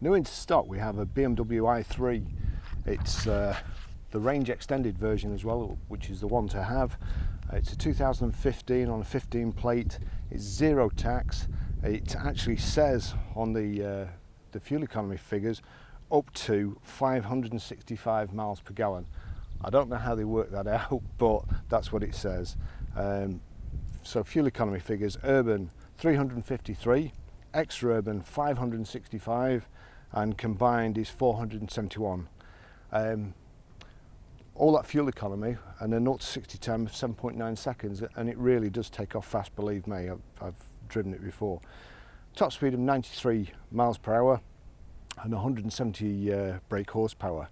New into stock, we have a BMW i3. It's the range extended version as well, which is the one to have. It's a 2015 on a 15 plate. It's zero tax. It actually says on the fuel economy figures up to 565 miles per gallon. I don't know how they work that out, but that's what it says. So fuel economy figures: urban 353, extra urban 565, and combined is 471. All that fuel economy and a 0 to 60 time of 7.9 seconds, and it really does take off fast, believe me. I've driven it before. Top speed of 93 miles per hour and 170 brake horsepower.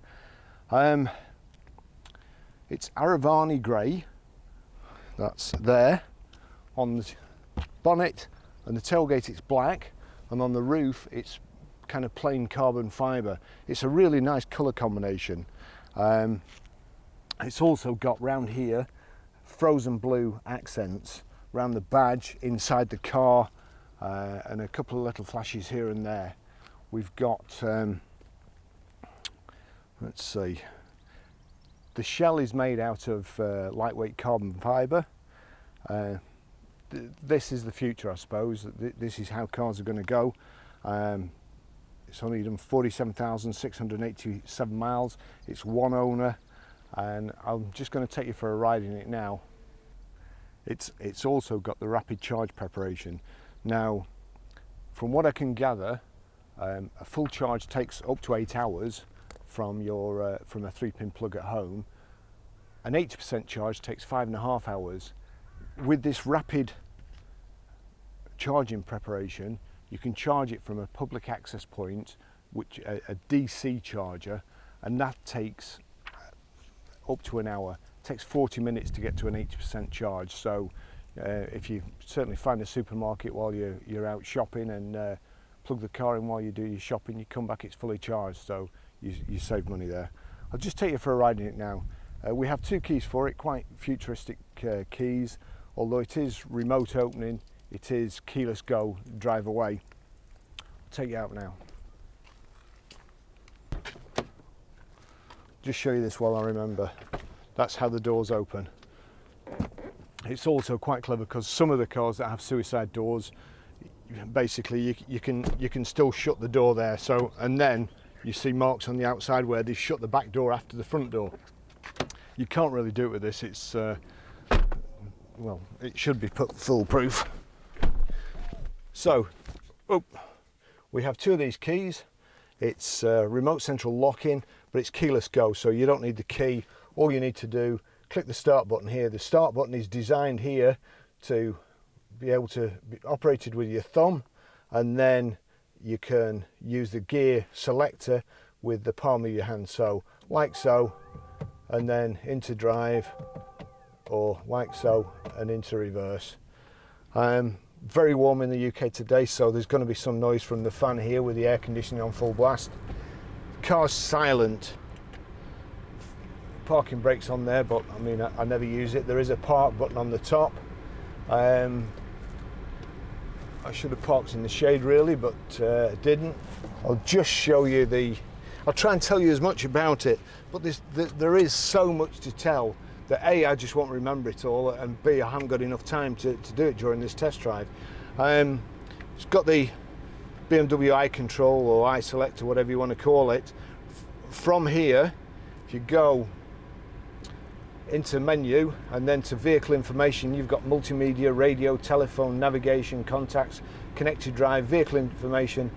It's Aravani grey, that's there. On the bonnet and the tailgate it's black, and on the roof it's kind of plain carbon fibre. It's a really nice colour combination. It's also got round here frozen blue accents round the badge, inside the car, and a couple of little flashes here and there. We've got, let's see, the shell is made out of lightweight carbon fibre. This is the future, I suppose. This is how cars are going to go. It's only done 47,687 miles. It's one owner, and I'm just going to take you for a ride in it now. It's also got the rapid charge preparation. Now, from what I can gather, a full charge takes up to 8 hours from your from a 3-pin plug at home. An 80% charge takes 5.5 hours. With this rapid charging preparation, you can charge it from a public access point, which a DC charger, and that takes up to an hour. It takes 40 minutes to get to an 80% charge. So if you certainly find a supermarket while you're out shopping and plug the car in while you do your shopping, you come back, it's fully charged, so you save money there. I'll just take you for a ride in it now. We have 2 keys for it, quite futuristic keys. Although it is remote opening, it is keyless go, drive away. I'll take you out now. Just show you this while I remember. That's how the doors open. It's also quite clever because some of the cars that have suicide doors, basically you can still shut the door there. So, and then you see marks on the outside where they've shut the back door after the front door. You can't really do it with this. It's well, it should be put foolproof. So, we have 2 of these keys. It's remote central locking, but it's keyless go, so you don't need the key. All you need to do, click the start button here. The start button is designed here to be able to be operated with your thumb, and then you can use the gear selector with the palm of your hand. So, like so, and then into drive, or like so, and into reverse. Very warm in the UK today, so there's going to be some noise from the fan here with the air conditioning on full blast. Car's silent. Parking brakes on there, but I mean I never use it. There is a park button on the top. I should have parked in the shade really, but didn't. I'll just show you I'll try and tell you as much about it, but there is so much to tell that A, I just won't remember it all, and B, I haven't got enough time to do it during this test drive. It's got the BMW eye control or eye select, or whatever you want to call it. From here, if you go into menu and then to vehicle information, you've got multimedia, radio, telephone, navigation, contacts, connected drive, vehicle information,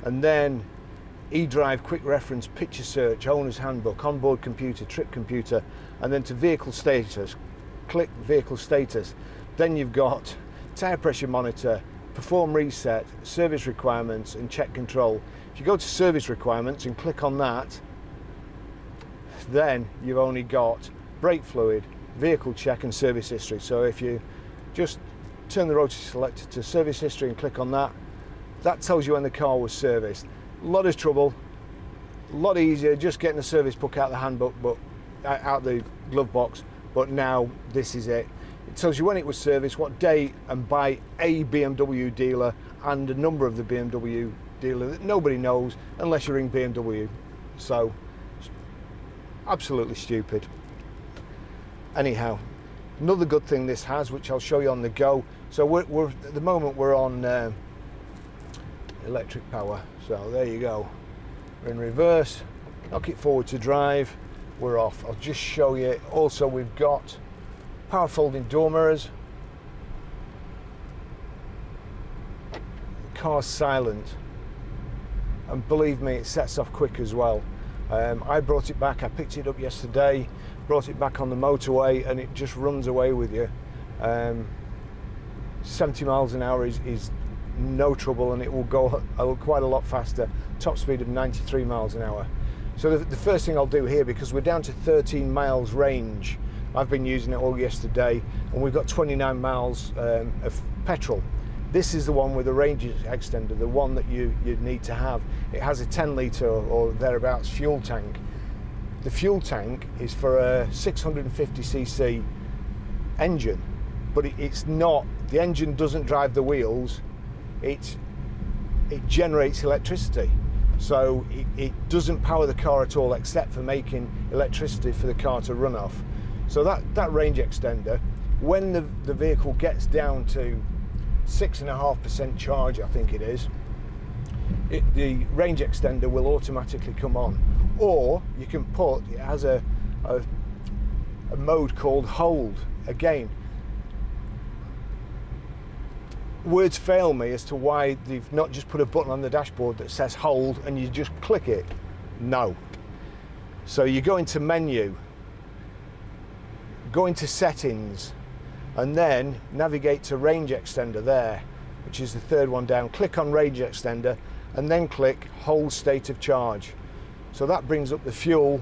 and then eDrive, quick reference, picture search, owner's handbook, onboard computer, trip computer, and then to vehicle status. Click vehicle status. Then you've got tire pressure monitor, perform reset, service requirements, and check control. If you go to service requirements and click on that, then you've only got brake fluid, vehicle check, and service history. So if you just turn the rotary selector to service history and click on that, that tells you when the car was serviced. A lot of trouble, a lot easier just getting the service book out of the handbook, but out the glove box. But now this is it. It tells you when it was serviced, what day, and by a BMW dealer and a number of the BMW dealer that nobody knows unless you're in BMW. So, absolutely stupid. Anyhow, another good thing this has, which I'll show you on the go. So we're at the moment we're on electric power. So there you go. We're in reverse. Knock it forward to drive. We're off. I'll just show you. Also, we've got power folding door mirrors. The car's silent, and believe me, it sets off quick as well. I brought it back. I picked it up yesterday. Brought it back on the motorway, and it just runs away with you. 70 miles an hour is no trouble, and it will go quite a lot faster. Top speed of 93 miles an hour. So the first thing I'll do here, because we're down to 13 miles range, I've been using it all yesterday, and we've got 29 miles of petrol. This is the one with the range extender, the one that you need to have. It has a 10 litre or thereabouts fuel tank. The fuel tank is for a 650cc engine, but it's not, the engine doesn't drive the wheels, it generates electricity. So it doesn't power the car at all, except for making electricity for the car to run off. So that range extender, when the vehicle gets down to 6.5% charge, I think it is, the range extender will automatically come on. Or you can put, it has a mode called hold. Again, words fail me as to why they've not just put a button on the dashboard that says hold and you just click it. No. So you go into menu, go into settings, and then navigate to range extender there, which is the third one down. Click on range extender and then click hold state of charge. So that brings up the fuel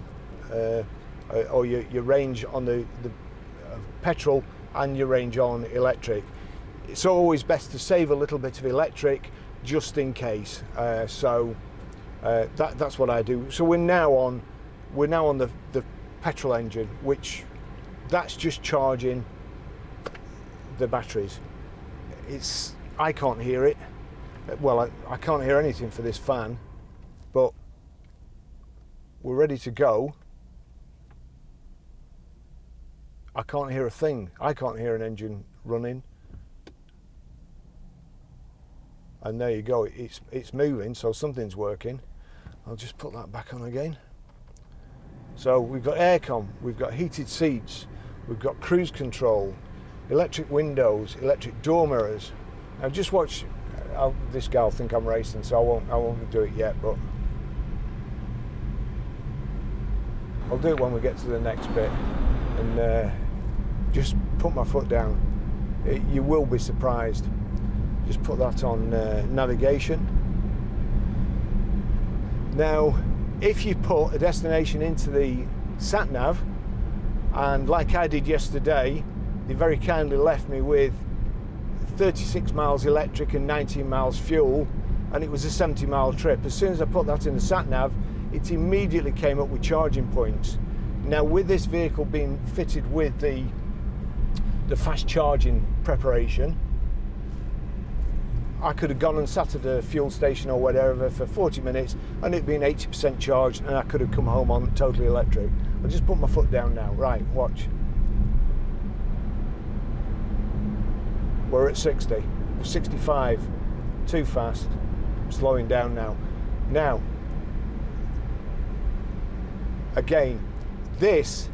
or your range on the petrol and your range on electric. It's always best to save a little bit of electric just in case. That's what I do. So we're now on the petrol engine, which that's just charging the batteries. I can't hear it. Well, I can't hear anything for this fan, but we're ready to go. I can't hear a thing. I can't hear an engine running. And there you go, it's moving, so something's working. I'll just put that back on again. So we've got aircon, we've got heated seats, we've got cruise control, electric windows, electric door mirrors. Now just watch, this guy will think I'm racing, so I won't do it yet, but I'll do it when we get to the next bit. And just put my foot down. You will be surprised. Just put that on navigation. Now, if you put a destination into the sat nav, and like I did yesterday, they very kindly left me with 36 miles electric and 19 miles fuel, and it was a 70-mile trip. As soon as I put that in the sat nav, it immediately came up with charging points. Now, with this vehicle being fitted with the fast charging preparation, I could have gone and sat at a fuel station or whatever for 40 minutes and it being 80% charged, and I could have come home on totally electric. I'll just put my foot down now. Right, watch. We're at 60, 65, too fast. I'm slowing down now. Now, again, this,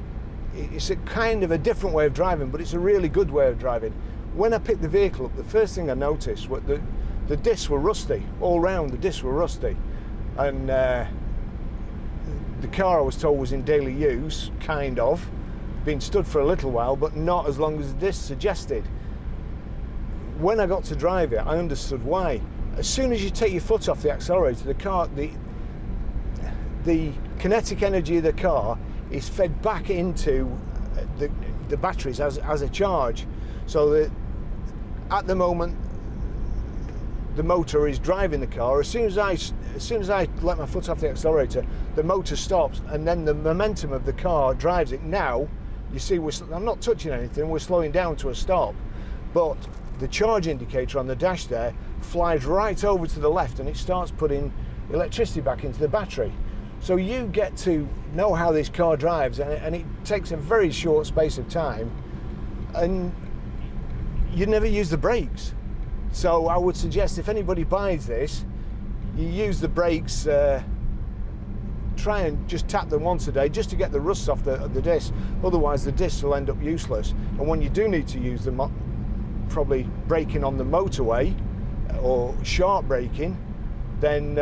it's a kind of a different way of driving, but it's a really good way of driving. When I picked the vehicle up, the first thing I noticed was the discs were rusty. All round, the discs were rusty. And the car, I was told, was in daily use, kind of. Been stood for a little while, but not as long as the discs suggested. When I got to drive it, I understood why. As soon as you take your foot off the accelerator, the car, the kinetic energy of the car is fed back into the batteries as a charge. So that at the moment the motor is driving the car. As soon as I let my foot off the accelerator, the motor stops, and then the momentum of the car drives it. Now you see, I'm not touching anything, we're slowing down to a stop, but the charge indicator on the dash there flies right over to the left, and it starts putting electricity back into the battery. So you get to know how this car drives, and it takes a very short space of time, and you never use the brakes. So I would suggest if anybody buys this, you use the brakes, try and just tap them once a day just to get the rust off the disc. Otherwise the discs will end up useless, and when you do need to use them, probably braking on the motorway or sharp braking, then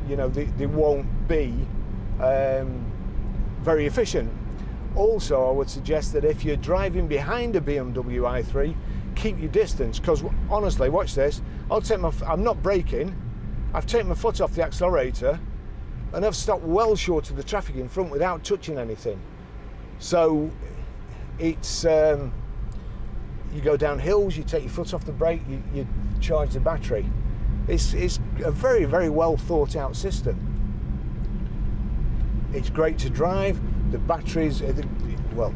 you know, they won't be very efficient. Also, I would suggest that if you're driving behind a BMW i3, keep your distance, because honestly, watch this, I'm not braking, I've taken my foot off the accelerator and I've stopped well short of the traffic in front without touching anything. So it's, you go down hills, you take your foot off the brake, you charge the battery. It's a very, very well thought out system. It's great to drive. The batteries, well,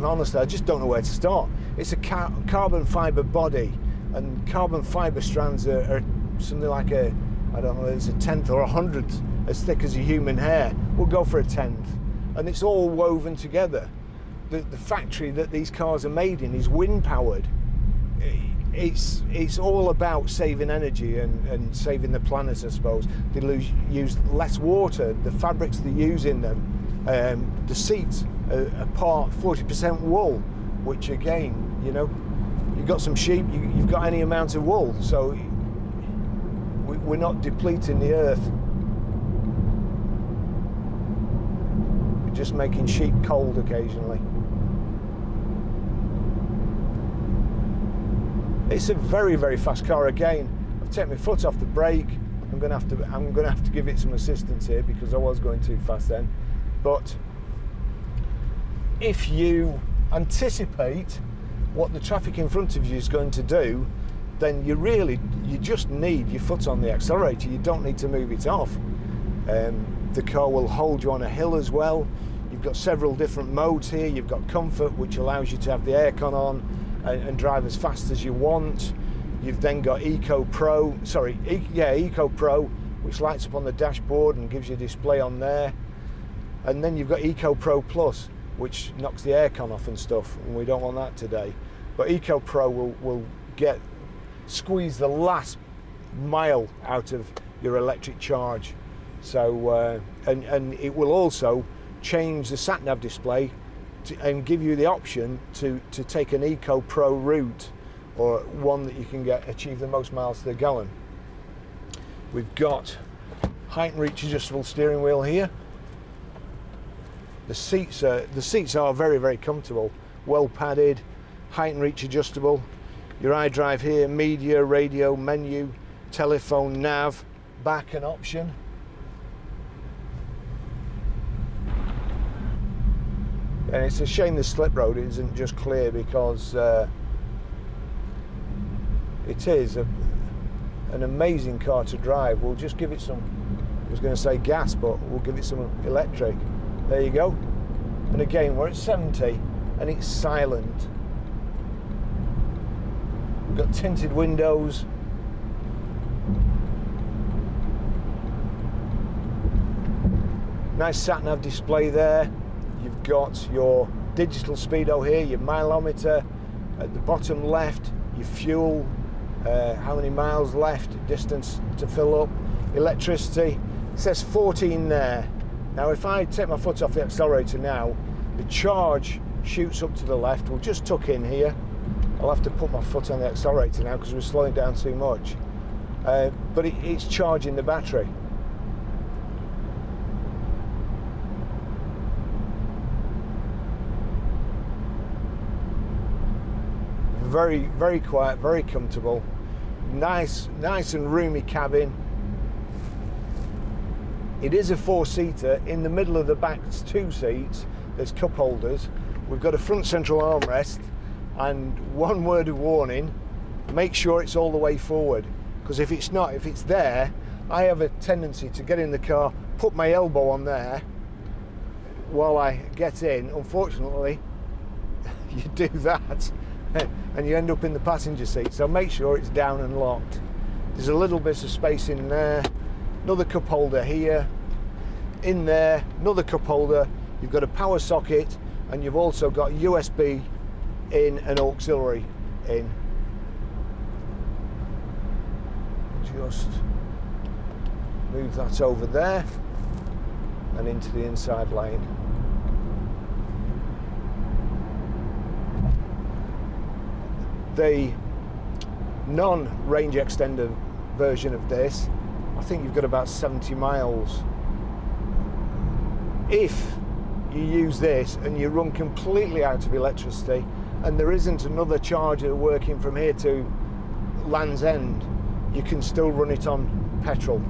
honestly, I just don't know where to start. It's a carbon fibre body, and carbon fibre strands are something like I don't know, it's a tenth or 100th as thick as a human hair. We'll go for a tenth. And it's all woven together. The factory that these cars are made in is wind powered. It's all about saving energy and saving the planet, I suppose. They use less water. The fabrics they use in them, the seats are part 40% wool, which again, you know, you've got some sheep, you've got any amount of wool, so we're not depleting the earth. We're just making sheep cold occasionally. It's a very, very fast car. Again, I've taken my foot off the brake. I'm going to have to give it some assistance here because I was going too fast then. But if you anticipate what the traffic in front of you is going to do, then you just need your foot on the accelerator. You don't need to move it off. The car will hold you on a hill as well. You've got several different modes here. You've got comfort, which allows you to have the aircon on and drive as fast as you want. You've then got Eco Pro, which lights up on the dashboard and gives you a display on there. And then you've got Eco Pro Plus, which knocks the aircon off and stuff, and we don't want that today. But Eco Pro will squeeze the last mile out of your electric charge. So and it will also change the sat-nav display and give you the option to take an Eco Pro route, or one that you can achieve the most miles to the gallon. We've got height and reach adjustable steering wheel here. The seats are very, very comfortable, well padded, height and reach adjustable. Your iDrive here, media, radio, menu, telephone, nav, back and option. And it's a shame the slip road isn't just clear, because it is an amazing car to drive. We'll just give it some, I was going to say gas, but we'll give it some electric. There you go. And again, we're at 70 and it's silent. We've got tinted windows. Nice sat-nav display there. You've got your digital speedo here, your mileometer. At the bottom left, your fuel, how many miles left, distance to fill up, electricity. It says 14 there. Now if I take my foot off the accelerator now, the charge shoots up to the left. We'll just tuck in here. I'll have to put my foot on the accelerator now because we're slowing down too much. But it's charging the battery. Very, very quiet, very comfortable. Nice and roomy cabin. It is a 4-seater. In the middle of the back's 2 seats, there's cup holders. We've got a front central armrest, and one word of warning, make sure it's all the way forward, because if it's not, if it's there, I have a tendency to get in the car, put my elbow on there while I get in. Unfortunately, you do that, and you end up in the passenger seat. So make sure it's down and locked. There's a little bit of space in there, another cup holder here, in there, another cup holder. You've got a power socket, and you've also got USB in and auxiliary in. Just move that over there and into the inside lane. The non-range extender version of this, I think you've got about 70 miles. If you use this and you run completely out of electricity and there isn't another charger working from here to Land's End, you can still run it on petrol.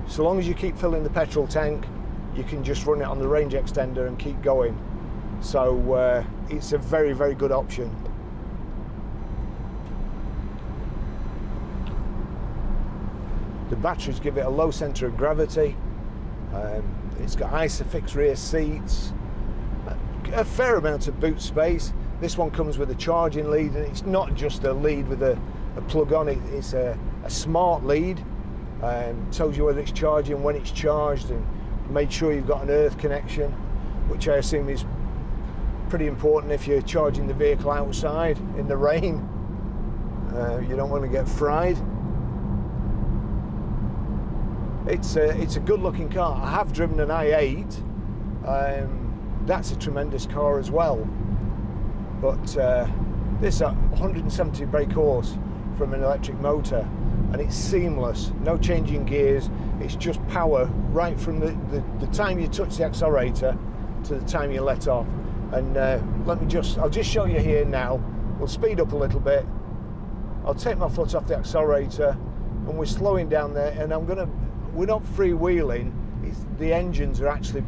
So long as you keep filling the petrol tank, you can just run it on the range extender and keep going. So it's a very, very good option. The batteries give it a low centre of gravity. It's got ISOFIX rear seats, a fair amount of boot space. This one comes with a charging lead, and it's not just a lead with a plug on it, it's a smart lead. Tells you whether it's charging, when it's charged, and make sure you've got an earth connection, which I assume is pretty important if you're charging the vehicle outside in the rain. You don't want to get fried. It's a good looking car. I have driven an i8. That's a tremendous car as well. But this 170 brake horse from an electric motor, and it's seamless. No changing gears. It's just power right from the time you touch the accelerator to the time you let off. And I'll just show you here now. We'll speed up a little bit. I'll take my foot off the accelerator, and we're slowing down there, and we're not freewheeling. The engines are actually,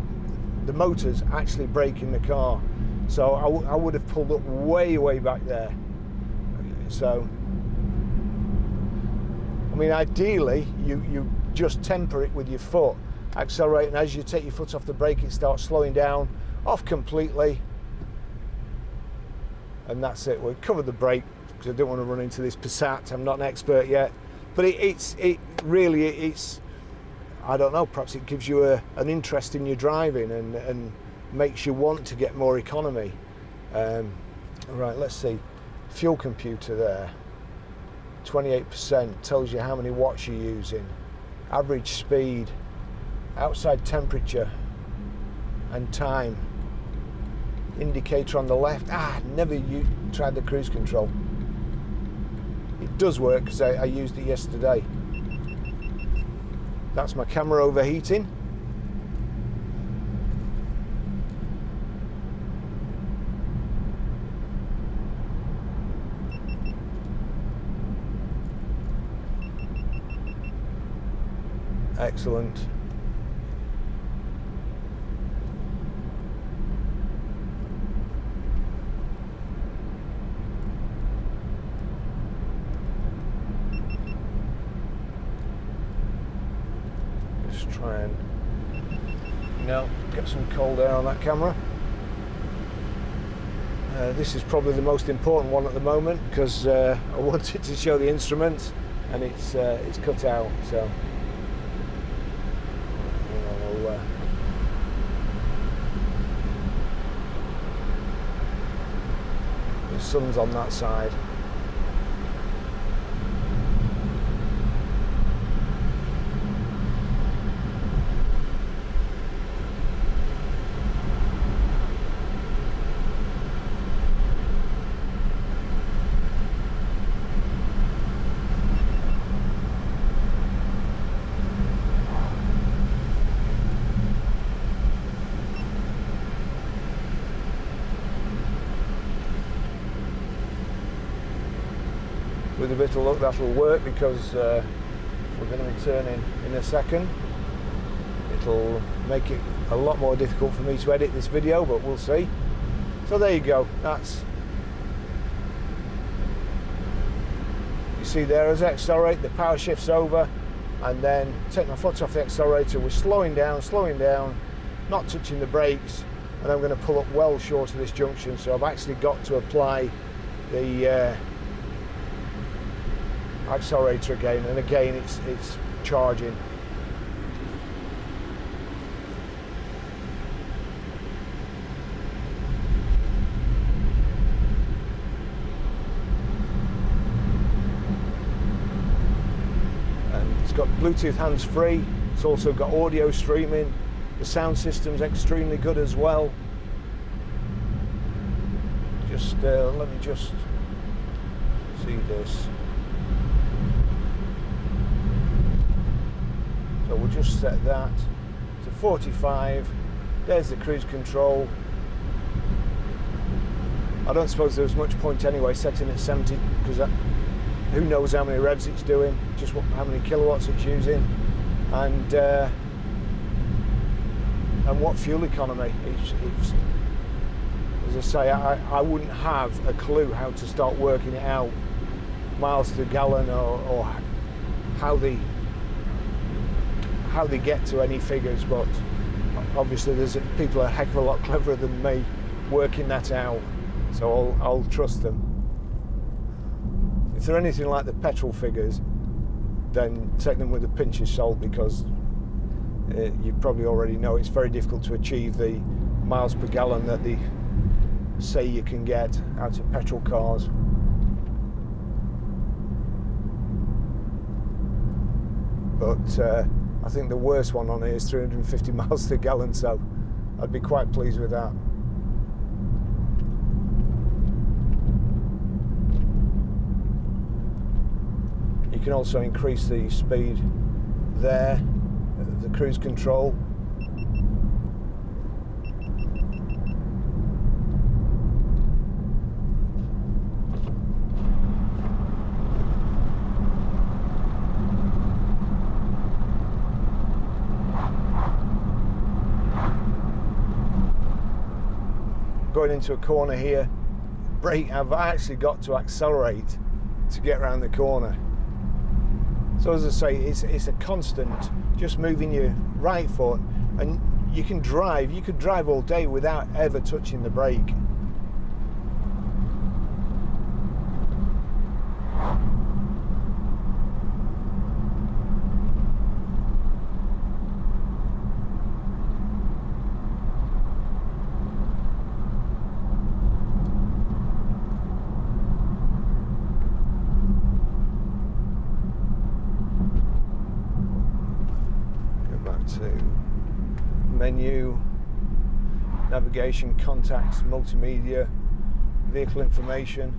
the motor's actually braking the car. So I would have pulled up way back there. So, I mean, ideally, you just temper it with your foot, accelerate, and as you take your foot off the brake, it starts slowing down, off completely, and that's it. We'll cover the brake because I don't want to run into this Passat. I'm not an expert yet, but it's I don't know, perhaps it gives you an interest in your driving and makes you want to get more economy. Right, let's see. Fuel computer there. 28% tells you how many watts you're using. Average speed, outside temperature and time. Indicator on the left. Never tried the cruise control. It does work because I used it yesterday. That's my camera overheating. Excellent. Try and get some cold air on that camera. This is probably the most important one at the moment because I wanted to show the instruments and it's cut out. So the sun's on that side. With a bit of luck that'll work because we're going to be turning in a second. It'll make it a lot more difficult for me to edit this video, but we'll see. So there you go. You see there, as I accelerate, the power shifts over, and then take my foot off the accelerator. We're slowing down, not touching the brakes, and I'm going to pull up well short of this junction. So I've actually got to apply the accelerator again, and again it's charging. And it's got Bluetooth hands-free. It's also got audio streaming. The sound system's extremely good as well. Just let me just see this. So we'll just set that to 45. There's the cruise control. I don't suppose there's much point anyway setting at 70, because who knows how many revs it's doing, just how many kilowatts it's using, and what fuel economy. It's as I say, I wouldn't have a clue how to start working it out, miles to gallon, or how they get to any figures, but obviously there's people a heck of a lot cleverer than me working that out, so I'll trust them. If they're anything like the petrol figures, then take them with a pinch of salt, because you probably already know it's very difficult to achieve the miles per gallon that they say you can get out of petrol cars. But I think the worst one on here is 350 miles per gallon, so I'd be quite pleased with that. You can also increase the speed there, the cruise control. Going into a corner here, I've actually got to accelerate to get around the corner. So as I say, it's a constant, just moving your right foot, and you could drive all day without ever touching the brake. Menu, navigation, contacts, multimedia, vehicle information.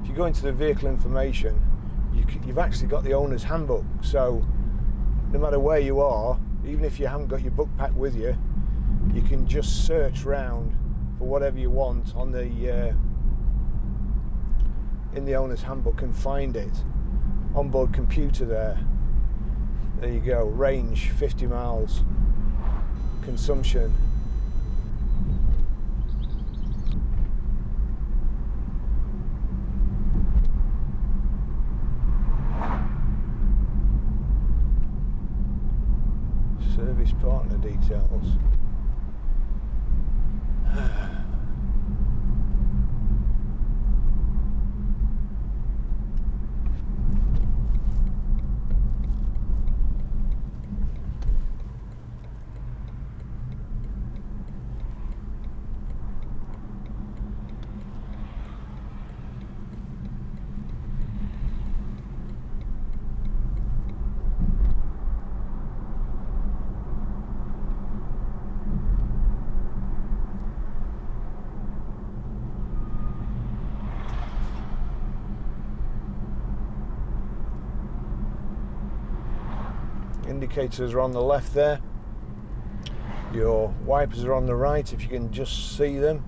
If you go into the vehicle information, you've actually got the owner's handbook, so no matter where you are, even if you haven't got your book pack with you, you can just search round for whatever you want on the in the owner's handbook and find it. Onboard computer there you go. Range 50 miles. Consumption. Service partner details. Indicators are on the left there. Your wipers are on the right, if you can just see them.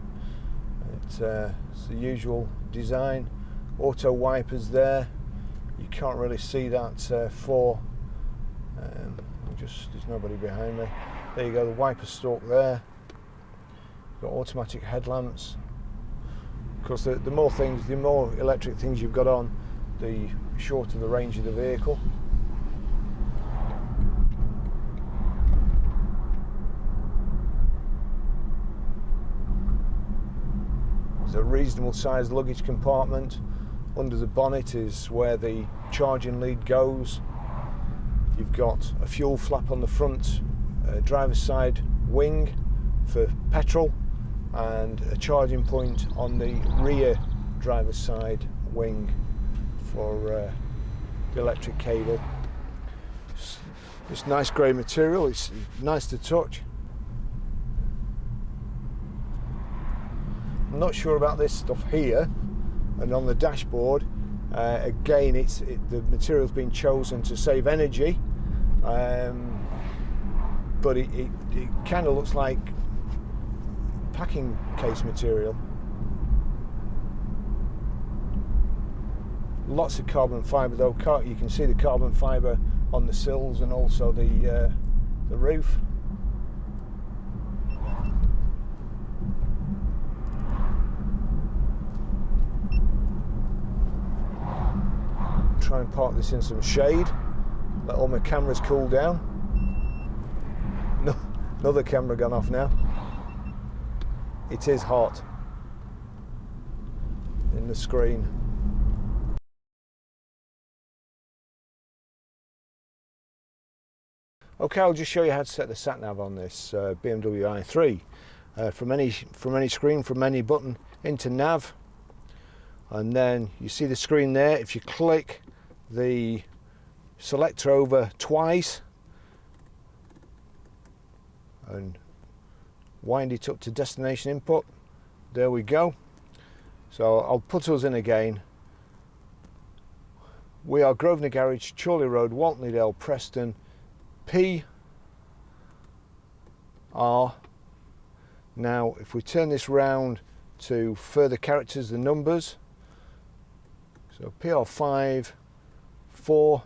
It's the usual design. Auto wipers there. You can't really see that for. There's nobody behind me. There you go, the wiper stalk there. Got automatic headlamps. Of course, the more electric things you've got on, the shorter the range of the vehicle. There's a reasonable sized luggage compartment. Under the bonnet is where the charging lead goes. You've got a fuel flap on the front driver's side wing for petrol, and a charging point on the rear driver's side wing for the electric cable. It's nice grey material, it's nice to touch. I'm not sure about this stuff here, and on the dashboard again the material's been chosen to save energy, but it kind of looks like packing case material. Lots of carbon fibre though. You can see the carbon fibre on the sills and also the roof. Try and park this in some shade, let all my cameras cool down. No, another camera gone off now. It is hot in the screen. Okay, I'll just show you how to set the sat nav on this BMW i3. From any screen, from any button into nav, and then you see the screen there. If you click the selector over twice and wind it up to destination input, there we go. So I'll put us in again. We are Grosvenor Garage, Chorley Road, Walton Dale, Preston, PR. Now if we turn this round to further characters, the numbers, so PR5, 4,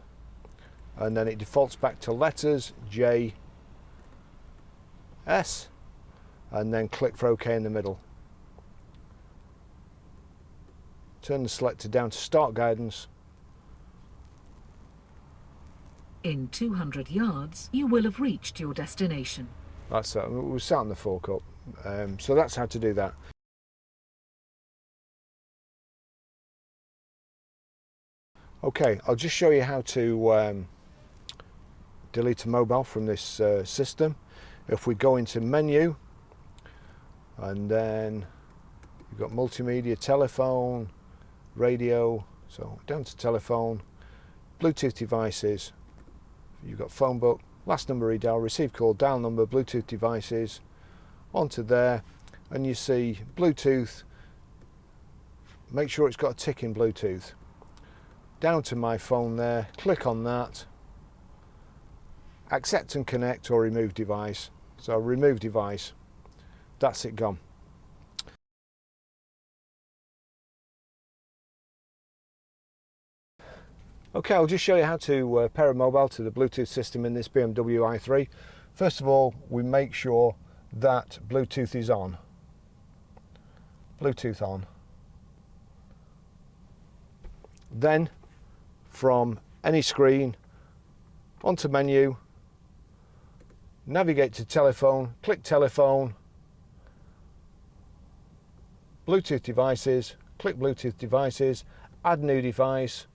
and then it defaults back to letters, J, S, and then click for OK in the middle. Turn the selector down to start guidance. In 200 yards, you will have reached your destination. That's it. We sat on the fork up. So that's how to do that. Okay, I'll just show you how to delete a mobile from this system. If we go into menu, and then you've got multimedia, telephone, radio, so down to telephone, Bluetooth devices, you've got phone book, last number redial, receive call, dial number, Bluetooth devices, onto there, and you see Bluetooth. Make sure it's got a tick in Bluetooth. Down to my phone there, click on that, accept and connect or remove device. So remove device, that's it gone. Okay, I'll just show you how to pair a mobile to the Bluetooth system in this BMW i3. First of all, we make sure that Bluetooth is on. Bluetooth on. Then, from any screen, onto menu, navigate to telephone, click telephone, Bluetooth devices, click Bluetooth devices, add new device,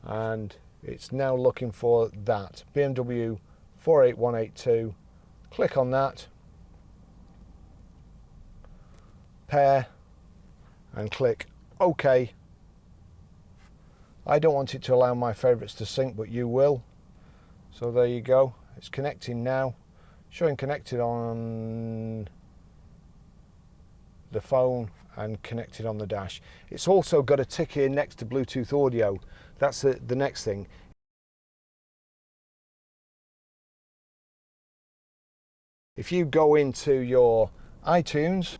and it's now looking for that BMW 48182. Click on that, pair, and click OK. I don't want it to allow my favourites to sync, but you will. So there you go, it's connecting now, showing connected on the phone and connected on the dash. It's also got a tick here next to Bluetooth audio. That's the next thing. If you go into your iTunes,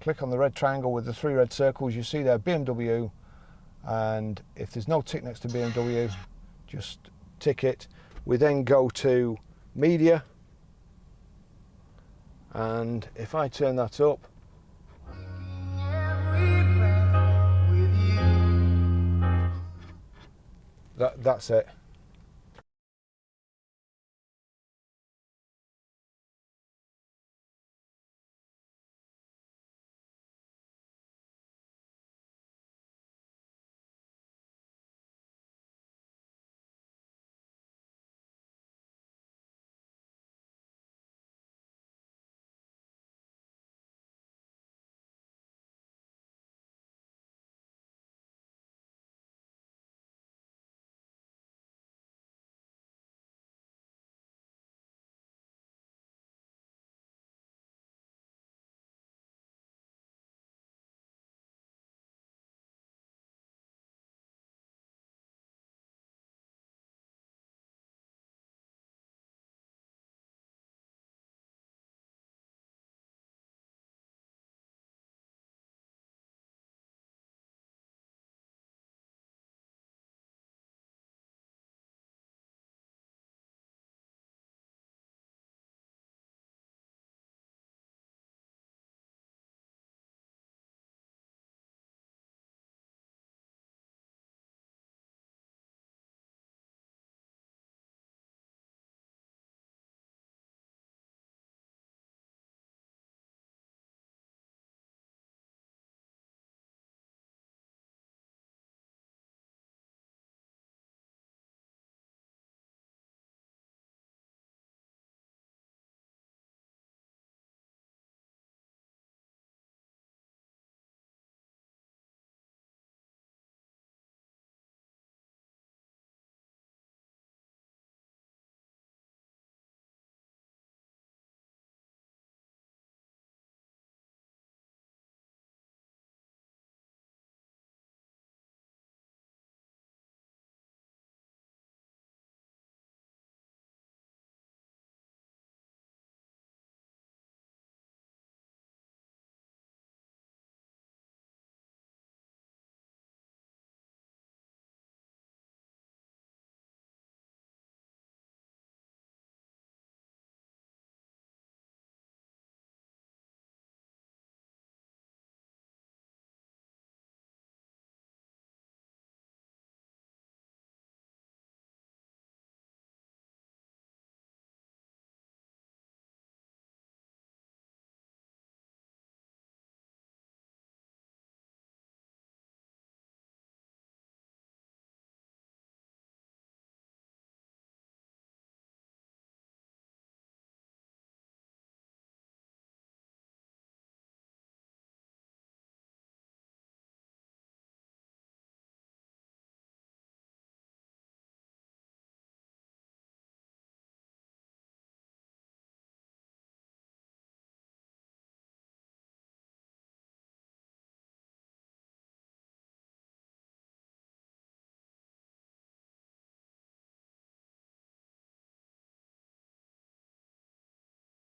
click on the red triangle with the 3 red circles, you see there BMW, and if there's no tick next to BMW, just tick it. We then go to media, and if I turn that up, that's it.